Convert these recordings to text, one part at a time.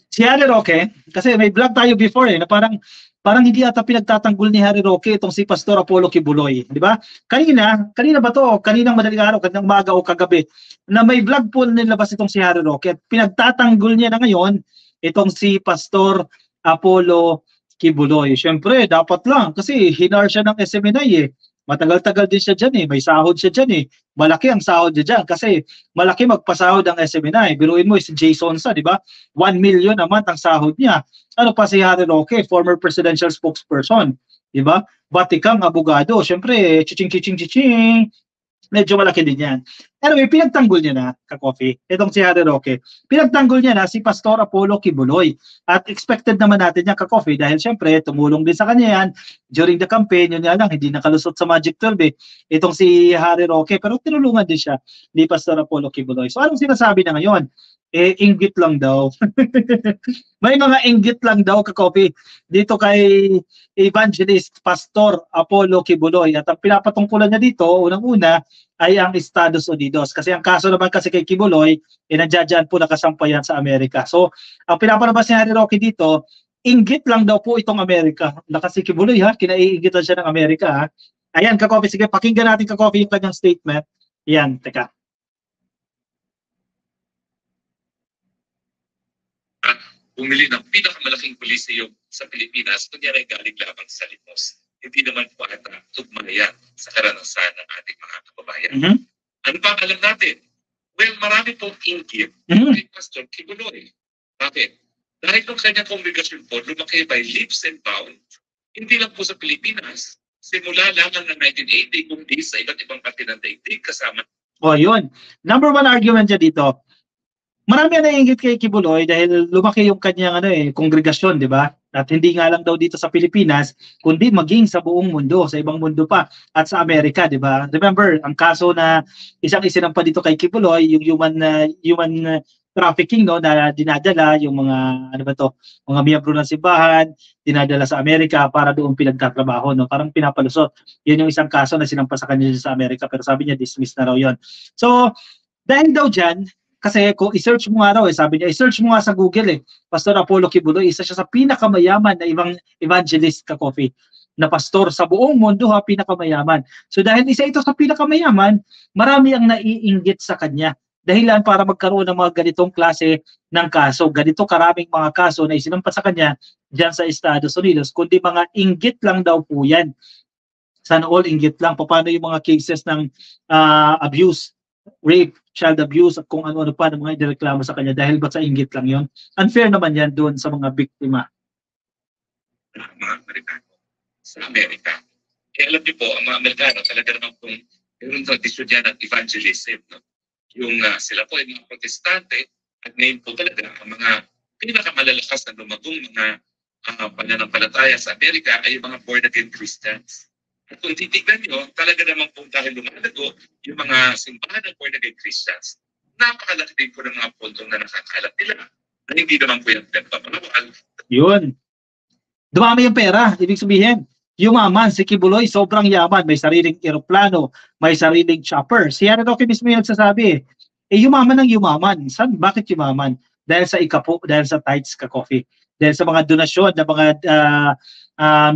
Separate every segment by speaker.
Speaker 1: Si Harry Roque, kasi may vlog tayo before na parang hindi ata pinagtatanggol ni Harry Roque itong si Pastor Apollo Kibuloy, di ba? Kanina ba to? Kaninang madaling araw, kaninang umaga o kagabi, na may vlog po nilabas itong si Harry Roque at pinagtatanggol niya na ngayon itong si Pastor Apollo Kibuloy. Siyempre, dapat lang kasi hinar siya ng SMNI Matagal-tagal din siya dyan may sahod siya dyan Malaki ang sahod niya dyan kasi malaki magpasahod ang SMNI. Biruin mo si Jason sa, di ba? 1 million a month ang sahod niya. Ano pa si Harry Roque, former presidential spokesperson, di ba? Batikang abogado. Siyempre, chiching. Medyo malaki din yan. Anyway, pinagtanggol niya na, ka-coffee, itong si Harry Roque. Pinagtanggol niya na si Pastor Apollo Kibuloy. At expected naman natin yan, ka-coffee, dahil syempre, tumulong din sa kanya yan during the campaign. Yun nga lang, hindi nakalusot sa Magic 12 itong si Harry Roque. Pero tinulungan din siya ni Pastor Apollo Kibuloy. So anong sinasabi na ngayon? Inggit lang daw. May mga inggit lang daw, ka-coffee, dito kay Evangelist Pastor Apollo Kibuloy. At ang pinapatungkulan niya dito, unang-una, ay ang Estados Unidos. Kasi ang kaso naman kasi kay Kibuloy, nandiyan po nakasampayan sa Amerika. So, ang pinapalabas ni Harry Roque dito, inggit lang daw po itong Amerika. Kasi Kibuloy kinaiingitan siya ng Amerika Ayan, ka-coffee, sige, pakinggan natin, ka-coffee, yung kanyang statement. Yan, teka.
Speaker 2: Bumili ng pinakamalaking koliseo sa Pilipinas, kunyari galing lamang sa Limos. Hindi naman po ata tugmayan sa karanasan ng ating mga kababayan. Ano pa alam natin? Well, marami pong inggit kay Pastor Kibuloy. Bakit? Dahil yung kanyang kongregasyon po, lumaki by leaps and bounds, hindi lang po sa Pilipinas. Simula lamang ng 1980, kundi sa iba't ibang parte ng daigdig kasama.
Speaker 1: Yun. Number one argument niya dito, marami ang naiinggit kay Kibuloy dahil lumaki yung kanyang kongregasyon, di ba? At hindi nga lang daw dito sa Pilipinas, kundi maging sa buong mundo, sa ibang mundo pa, at sa Amerika, di ba? Remember, ang kaso na isang isinampa dito kay Kibuloy, yung human trafficking, no, na dinadala yung mga, mga miyembro ng simbahan, dinadala sa Amerika para doon pinagtatrabaho, no? Parang pinapalusot. Yun yung isang kaso na sinampa sa kanya sa Amerika, pero sabi niya, dismiss na raw yun. So, dahil daw dyan, kasi kung i-search mo nga raw, sabi niya, i-search mo nga sa Google Pastor Apollo Kibuloy, isa siya sa pinakamayaman na ibang evangelist, ka-coffee, na pastor sa buong mundo, pinakamayaman. So dahil isa ito sa pinakamayaman, marami ang naiinggit sa kanya. Dahilan para magkaroon ng mga ganitong klase ng kaso. Ganito karaming mga kaso na isinampa sa kanya dyan sa Estados Unidos, kundi mga inggit lang daw po yan. Sana all inggit lang. Paano yung mga cases ng abuse, rape, child abuse, at kung ano-ano pa ng mga inireklamo sa kanya dahil ba sa inggit lang yon? Unfair naman yan doon sa mga biktima.
Speaker 2: Mga Amerikano sa Amerika. Alam niyo po, ang mga Amerikano talaga naman kung mayroong tradisyon yan ng evangelism. No? Yung sila po ay mga protestante at ngayon po talaga ang mga pinakamalalakas na lumagong mga pananampalataya sa Amerika ay yung mga born-again Christians. At kung titignan nyo, talaga naman po dahil lumalago yung mga simbahan ng born-again Christians, napakalaki din po ng mga puntong na nakakalat nila na hindi naman po yung pinagpapalawal.
Speaker 1: Yun. Dumami yung pera, ibig sabihin. Yumaman, si Kibuloy, sobrang yaman. May sariling eroplano, may sariling chopper. Si Harry Roque mismo yung nagsasabi yumaman ng yumaman. Saan? Bakit yumaman? Dahil sa ikapo, dahil sa tithes, ka-coffee. Dahil sa mga donasyon ng mga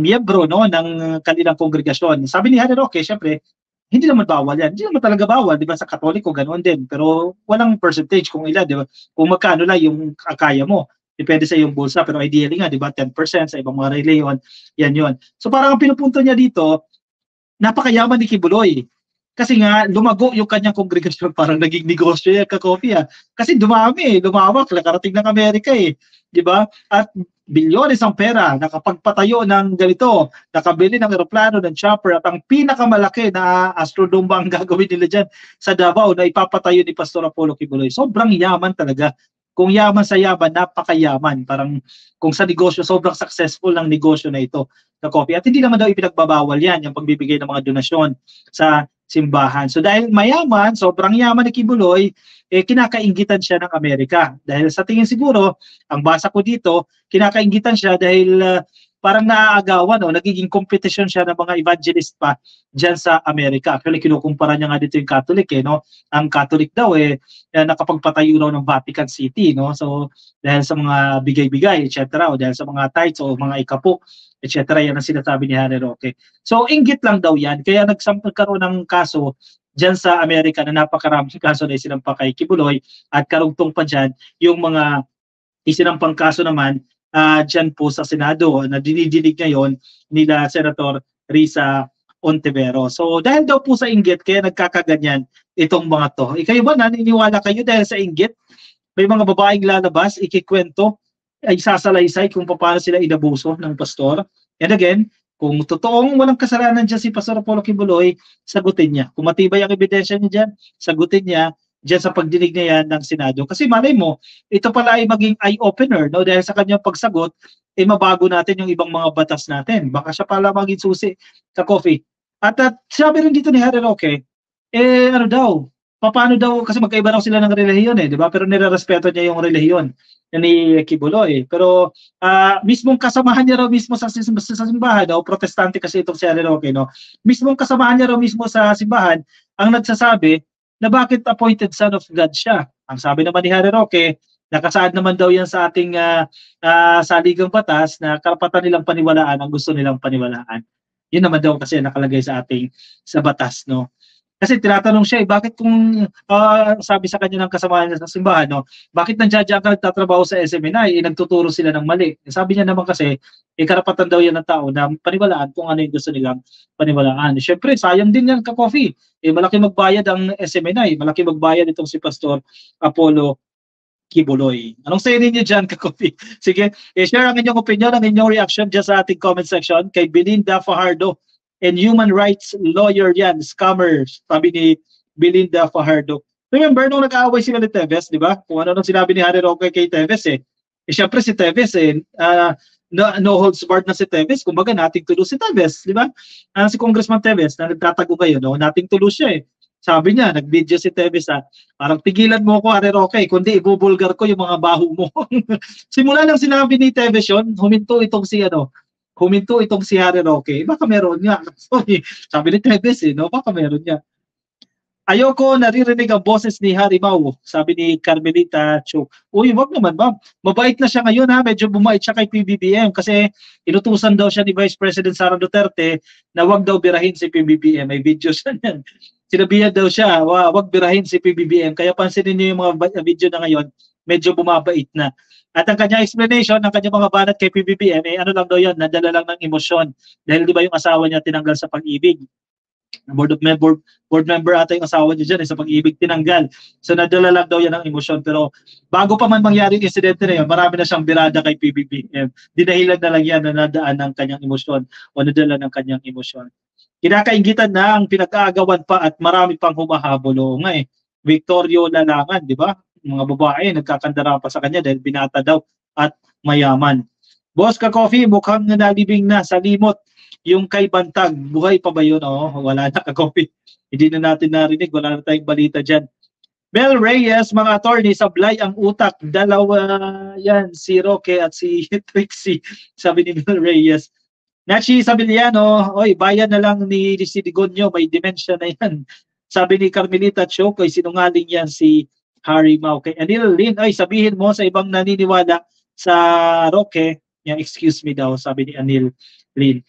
Speaker 1: miyembro ng kanilang kongregasyon. Sabi ni Harry Roque, syempre, hindi naman bawal yan. Hindi naman talaga bawal, di ba? Sa Katoliko, ganoon din. Pero walang percentage kung ilan, di ba? Kung magkano lang yung kaya mo. Depende sa iyong bulsa. Pero ideally nga, di ba? 10% sa ibang mga reliyon. Yan yun. So parang ang pinupunto niya dito, napakayaman ni Kibuloy. Kasi nga, lumago yung kanyang kongregasyon, parang naging negosyo yan, ka-coffee Kasi dumami, lumawak, nakarating ng Amerika di ba? At bilyones ang pera, nakapagpatayo ng ganito, nakabili ng eroplano, ng chopper, at ang pinakamalaki na astrodome ang gagawin nila dyan sa Davao na ipapatayo ni Pastor Apollo Kibuloy. Sobrang yaman talaga. Kung yaman sa yaman, napakayaman. Parang kung sa negosyo, sobrang successful ng negosyo na ito, ka-coffee. At hindi naman daw ipinagbabawal yan, yung pagbibigay ng mga donasyon sa simbahan. So dahil mayaman, sobrang yaman ni Kibuloy, kinakainggitan siya ng Amerika. Dahil sa tingin siguro, ang basa ko dito, kinakainggitan siya dahil parang naaagawan, no? Nagiging competition siya ng mga evangelist pa dyan sa Amerika. Actually, kinukumpara niya nga dito yung Catholic, no? Ang Catholic daw, nakapagpatayo raw ng Vatican City, no? So, dahil sa mga bigay-bigay, etc., o dahil sa mga tithes o mga ikapo, etc., yan ang sinasabi ni Harry Roque. So, inggit lang daw yan. Kaya nagkaroon ng kaso dyan sa Amerika na napakaraming kaso na isinampa kay Kibuloy, at karugtong pa dyan, yung mga isinampang kaso naman dyan po sa Senado na dinidinig ngayon nila Senator Risa Ontiveros. So dahil daw po sa inggit, kaya nagkakaganyan itong mga to. Kayo ba, naniniwala kayo dahil sa inggit? May mga babaeng lalabas, ikikwento, ay sasalaysay kung paano sila inabuso ng pastor. And again, kung totoong walang kasalanan dyan si Pastor Apollo Kibuloy, sagutin niya. Kung matibay ang ebidensya niya dyan, sagutin niya dyan sa pagdinig niya yan ng Senado. Kasi malay mo, ito pala ay maging eye-opener, no? Dahil sa kanyang pagsagot, mabago natin yung ibang mga batas natin. Baka siya pala maging susi sa coffee. At sabi rin dito ni Harry Roque, ano daw, paano daw, kasi magkaiba raw sila ng relihiyon, di ba? Pero nirerespeto niya yung relihiyon ni Kibuloy. Pero mismong kasamahan niya raw mismo sa simbahan, no? Protestante kasi itong si Harry Roque, no? Mismong kasamahan niya raw mismo sa simbahan ang nagsasabi na bakit appointed son of God siya. Ang sabi naman ni Harry Roque, nakasaad naman daw yan sa ating saligang batas na karapatan nilang paniwalaan ang gusto nilang paniwalaan. Yun naman daw kasi nakalagay sa batas, no? Kasi tinatanong siya, bakit kung sabi sa kanya ng kasamahan niya sa simbahan, no, bakit nandiyan ka nagtatrabaho sa SMNI, nagtuturo sila ng mali. Sabi niya naman kasi, karapatan daw yan ng tao na paniwalaan kung ano yung gusto nilang paniwalaan. Siyempre, sayang din yan ka-coffee. Malaki magbayad ang SMNI, malaki magbayad itong si Pastor Apollo Kibuloy. Anong say ninyo dyan, ka-coffee? Sige, share ang inyong opinion, ang inyong reaction dyan sa ating comment section kay Belinda Fajardo. And human rights lawyer yan, scammers, sabi ni Belinda Fajardo. Remember, nung nag-aaway sila ni Teves, di ba? Kung ano nung sinabi ni Harry Roque kay Teves, syempre si Teves, no holds barred na si Teves, kumbaga nating tulo si Teves, di ba? Si Congressman Teves, na nagtatago kayo, no? Nating tulo siya Sabi niya, nag-video si Teves, parang tigilan mo ako, Harry Roque, kundi ibubulgar ko yung mga baho mo. Simula nang sinabi ni Teves yun, huminto itong si Harry Roque, baka meron nga. Sorry, sabi ni Teves, no? Baka meron nga. Ayoko naririnig ang boses ni Harry Mau, sabi ni Carmelita Chuk. Uy, wag naman ba? Mabait na siya ngayon, medyo bumait siya kay PBBM kasi inutusan daw siya ni Vice President Sara Duterte na wag daw birahin si PBBM. May video siya yan. Sinabihan daw siya, wag birahin si PBBM. Kaya pansinin niyo yung mga video na ngayon, medyo bumabait na. At ang kanyang explanation, ang kanyang mga banat kay PBBM, ano lang daw yan, nadala lang ng emosyon. Dahil di ba yung asawa niya tinanggal sa pag-ibig. Board member ata yung asawa niya dyan, sa pag-ibig tinanggal. So nadala lang daw yan ng emosyon. Pero bago pa man mangyari yung insidente na yun, marami na siyang birada kay PBBM. Dinahilan na lang yan na nadaan ng kanyang emosyon o nadala ng kanyang emosyon. Kinakaingitan na ang pinag-aagawan pa at marami pang humahabol. O nga Victorio Lalangan, di ba? Mga babae, nagkakandara pa sa kanya dahil binata daw at mayaman. Boss ka-coffee, mukhang nalibing na sa limot yung kay Bantag. Buhay pa ba yun? Wala na ka-coffee. Hindi na natin narinig, wala na tayong balita dyan. Mel Reyes, mga attorney, sablay ang utak. Dalawa yan, si Roque at si Trixie, sabi ni Mel Reyes. Nachi Sabiliano, oy, bayan na lang ni Sidigonyo, may dementia na yan. Sabi ni Carmelita Chok, sinungaling yan si Harry Mau. Kay Anil Lin, ay sabihin mo sa ibang naniniwala sa Roque, excuse me daw, sabi ni Anil Lin.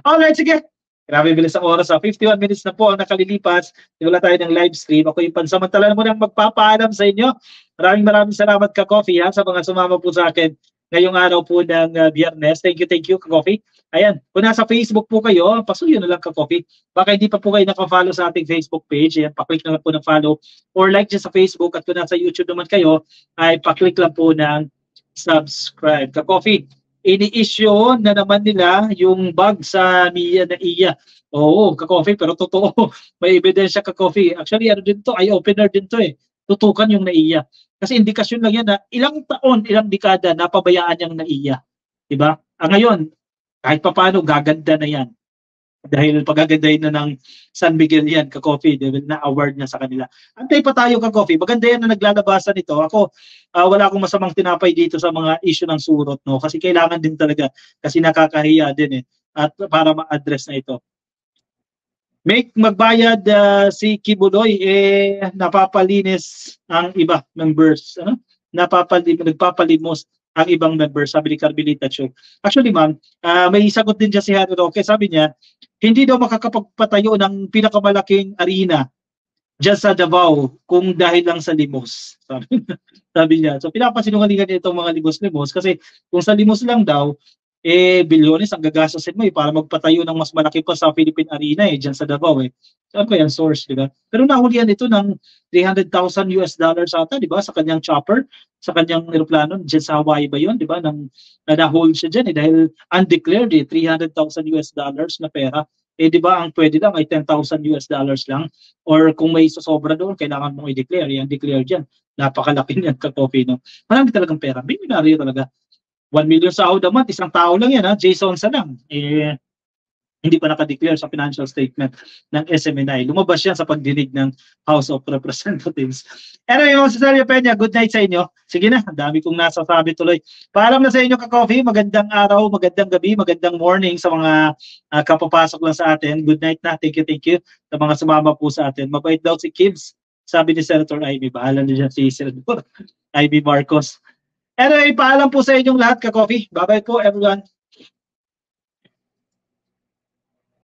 Speaker 1: Alright, sige. Grabe bilis ang oras. 51 minutes na po ang nakalilipas. Wala tayo ng live stream. Ako yung pansamantala mo nang magpapaalam sa inyo. Maraming salamat ka-coffee sa mga sumama po sa akin ngayong araw po ng Biyernes. Thank you ka-coffee. Ayan, kung nasa Facebook po kayo, pasuyo na lang ka-coffee. Baka hindi pa po kayo naka-follow sa ating Facebook page. Ayan, paklik na lang po ng follow or like dyan sa Facebook. At kung nasa YouTube naman kayo, ay paklik lang po ng subscribe. Ka-coffee, ini-issue na naman nila yung bag sa Mia na iya. Oo, ka-coffee, pero totoo. May ebidensya ka-coffee. Actually, ano din to, eye-opener din to Tutukan yung naiya. Kasi indikasyon lang yan na ilang taon, ilang dekada napabayaan yung naiya. Diba? Ngayon, kahit papaano, gaganda na yan. Dahil pagagandahin na ng San Miguel yan, ka-coffee, dahil na-award niya sa kanila. Antay pa tayo ka-coffee, maganda yan na naglalabasan ito. Ako, wala akong masamang tinapay dito sa mga issue ng surot, no? Kasi kailangan din talaga, kasi nakakahiya din at para ma-address na ito. Magbayad si Kibuloy, napapalinis ang iba members. Nagpapalimos ang ibang members, sabi ni Carmelita Cho. Actually, ma'am, may sagot din dyan si Harry Roque. Sabi niya, hindi daw makakapagpatayo ng pinakamalaking arena dyan sa Davao kung dahil lang sa limos. Sabi niya. So, pinapasinungalingan niya itong mga limos-limos kasi kung sa limos lang daw, bilyones ang gagastasin mo para magpatayo ng mas malaki pa sa Philippine Arena dyan sa Davao Saan ba yan source, di ba? Pero nahulihan ito ng $300,000 ata, di ba? Sa kanyang chopper, sa kanyang aeroplano, dyan sa Hawaii ba yun, di ba? Na-hold siya dyan dahil undeclared $300,000 na pera. Di ba ang pwede lang ay $10,000 lang? Or kung may sosobra doon, kailangan mong i-declare. Yan, declare dyan. Napakalaki niyan ka-coffee, no? Marami talagang pera. Bilyonaryo talaga. 1 million sahod a month, isang tao lang yan, Jason sa lang. Hindi pa nakadeclare sa financial statement ng SMNI. Lumabas yan sa pagdinig ng House of Representatives. Anyway, Ma'am Cecilia Peña, good night sa inyo. Sige na, ang dami kong nasasabi tuloy. Paalam na sa inyo ka-coffee, magandang araw, magandang gabi, magandang morning sa mga kapapasok lang sa atin. Good night na, thank you sa mga sumama po sa atin. Mabait daw si Kibbs, sabi ni Senator Ivy. Bahala na dyan si Senator Ivy Marcos. Anyway, paalam po sa inyong lahat ka-coffee. Bye-bye po everyone.